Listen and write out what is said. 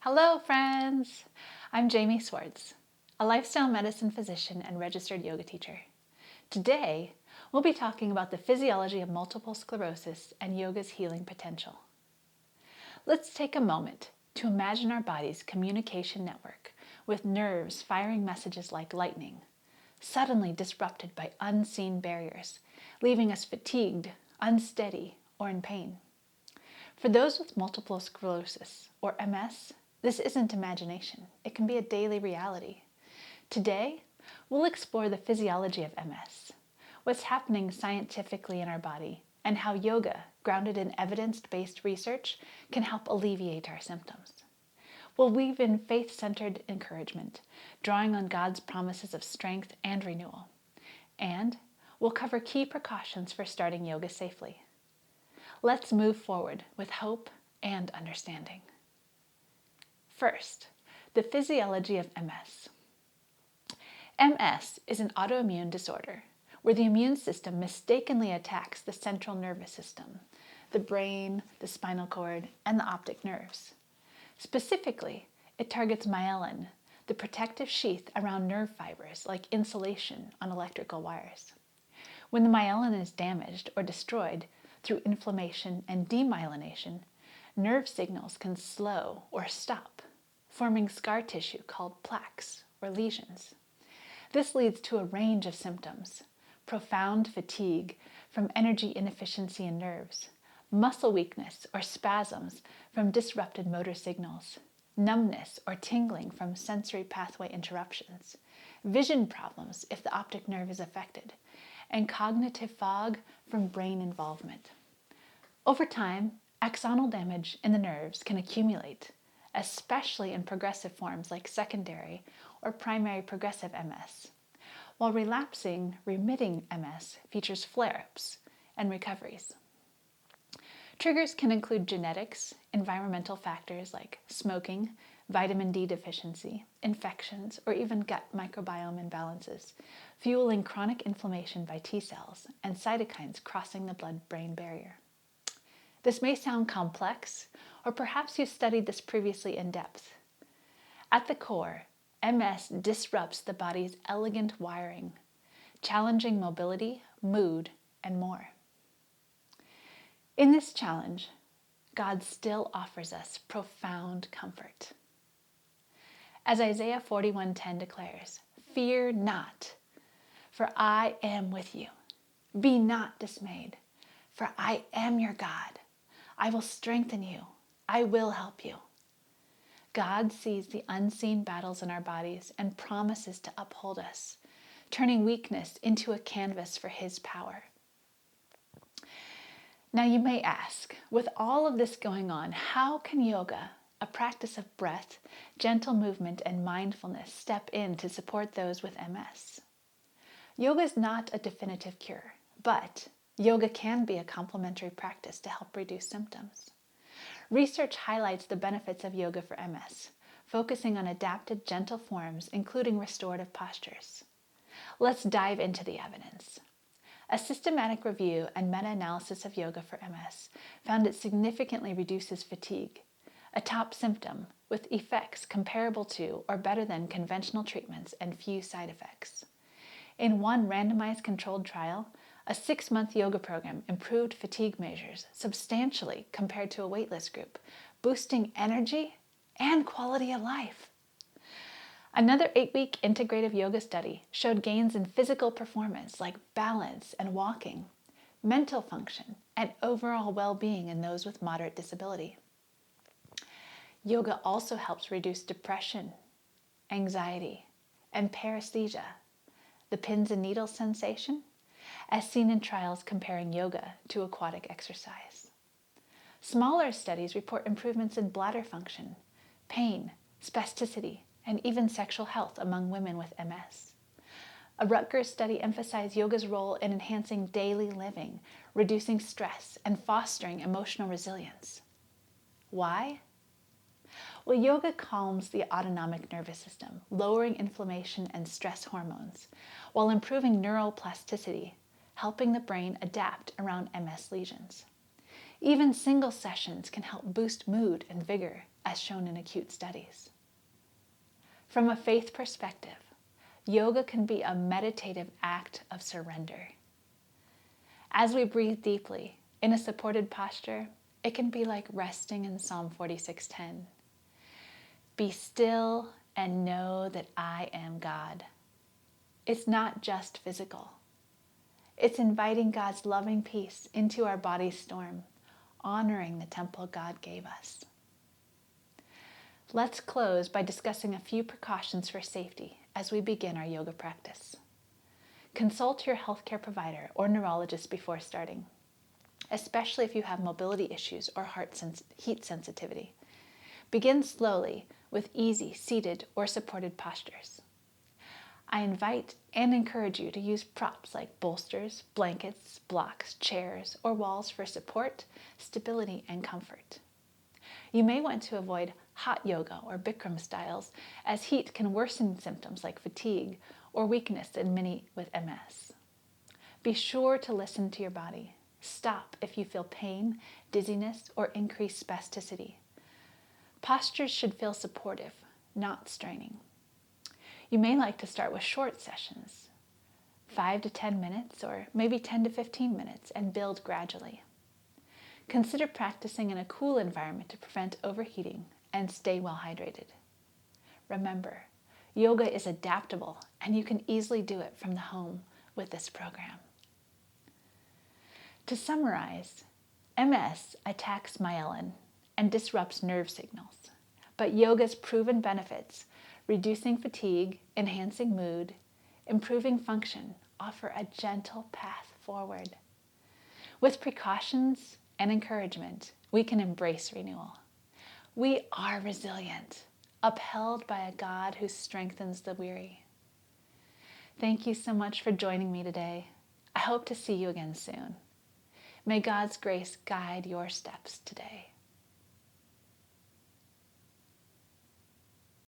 Hello, friends! I'm Jamie Swartz, a lifestyle medicine physician and registered yoga teacher. Today, we'll be talking about the physiology of multiple sclerosis and yoga's healing potential. Let's take a moment to imagine our body's communication network with nerves firing messages like lightning, suddenly disrupted by unseen barriers, leaving us fatigued, unsteady, or in pain. For those with multiple sclerosis, or MS, this isn't imagination. It can be a daily reality. Today, we'll explore the physiology of MS, what's happening scientifically in our body, and how yoga, grounded in evidence-based research, can help alleviate our symptoms. We'll weave in faith-centered encouragement, drawing on God's promises of strength and renewal. And we'll cover key precautions for starting yoga safely. Let's move forward with hope and understanding. First, the physiology of MS. MS is an autoimmune disorder where the immune system mistakenly attacks the central nervous system, the brain, the spinal cord, and the optic nerves. Specifically, it targets myelin, the protective sheath around nerve fibers like insulation on electrical wires. When the myelin is damaged or destroyed through inflammation and demyelination, nerve signals can slow or stop, forming scar tissue called plaques or lesions. This leads to a range of symptoms: profound fatigue from energy inefficiency in nerves, muscle weakness or spasms from disrupted motor signals, numbness or tingling from sensory pathway interruptions, vision problems if the optic nerve is affected, and cognitive fog from brain involvement. Over time, axonal damage in the nerves can accumulate, especially in progressive forms like secondary or primary progressive MS, while relapsing, remitting MS features flare-ups and recoveries. Triggers can include genetics, environmental factors like smoking, vitamin D deficiency, infections, or even gut microbiome imbalances, fueling chronic inflammation by T cells and cytokines crossing the blood-brain barrier. This may sound complex, or perhaps you studied this previously in depth. At the core, MS disrupts the body's elegant wiring, challenging mobility, mood, and more. In this challenge, God still offers us profound comfort. As Isaiah 41:10 declares, "Fear not, for I am with you. Be not dismayed, for I am your God. I will strengthen you. I will help you." God sees the unseen battles in our bodies and promises to uphold us, turning weakness into a canvas for His power. Now you may ask, with all of this going on, how can yoga, a practice of breath, gentle movement, and mindfulness, step in to support those with MS? Yoga is not a definitive cure, but yoga can be a complementary practice to help reduce symptoms. Research highlights the benefits of yoga for MS, focusing on adapted, gentle forms, including restorative postures. Let's dive into the evidence. A systematic review and meta-analysis of yoga for MS found it significantly reduces fatigue, a top symptom with effects comparable to or better than conventional treatments and few side effects. In one randomized controlled trial, a 6-month yoga program improved fatigue measures substantially compared to a waitlist group, boosting energy and quality of life. Another 8-week integrative yoga study showed gains in physical performance like balance and walking, mental function, and overall well-being in those with moderate disability. Yoga also helps reduce depression, anxiety, and paresthesia, the pins and needles sensation, as seen in trials comparing yoga to aquatic exercise. Smaller studies report improvements in bladder function, pain, spasticity, and even sexual health among women with MS. A Rutgers study emphasized yoga's role in enhancing daily living, reducing stress, and fostering emotional resilience. Why? Well, yoga calms the autonomic nervous system, lowering inflammation and stress hormones, while improving neuroplasticity, helping the brain adapt around MS lesions. Even single sessions can help boost mood and vigor, as shown in acute studies. From a faith perspective, yoga can be a meditative act of surrender. As we breathe deeply in a supported posture, it can be like resting in Psalm 46:10. Be still and know that I am God. It's not just physical. It's inviting God's loving peace into our body's storm, honoring the temple God gave us. Let's close by discussing a few precautions for safety as we begin our yoga practice. Consult your healthcare provider or neurologist before starting, especially if you have mobility issues or heat sensitivity. Begin slowly with easy seated or supported postures. I invite and encourage you to use props like bolsters, blankets, blocks, chairs, or walls for support, stability, and comfort. You may want to avoid hot yoga or Bikram styles, as heat can worsen symptoms like fatigue or weakness in many with MS. Be sure to listen to your body. Stop if you feel pain, dizziness, or increased spasticity. Postures should feel supportive, not straining. You may like to start with short sessions, 5 to 10 minutes or maybe 10 to 15 minutes, and build gradually. Consider practicing in a cool environment to prevent overheating and stay well hydrated. Remember, yoga is adaptable and you can easily do it from the home with this program. To summarize, MS attacks myelin and disrupts nerve signals, but yoga's proven benefits, reducing fatigue, enhancing mood, improving function, offer a gentle path forward. With precautions and encouragement, we can embrace renewal. We are resilient, upheld by a God who strengthens the weary. Thank you so much for joining me today. I hope to see you again soon. May God's grace guide your steps today.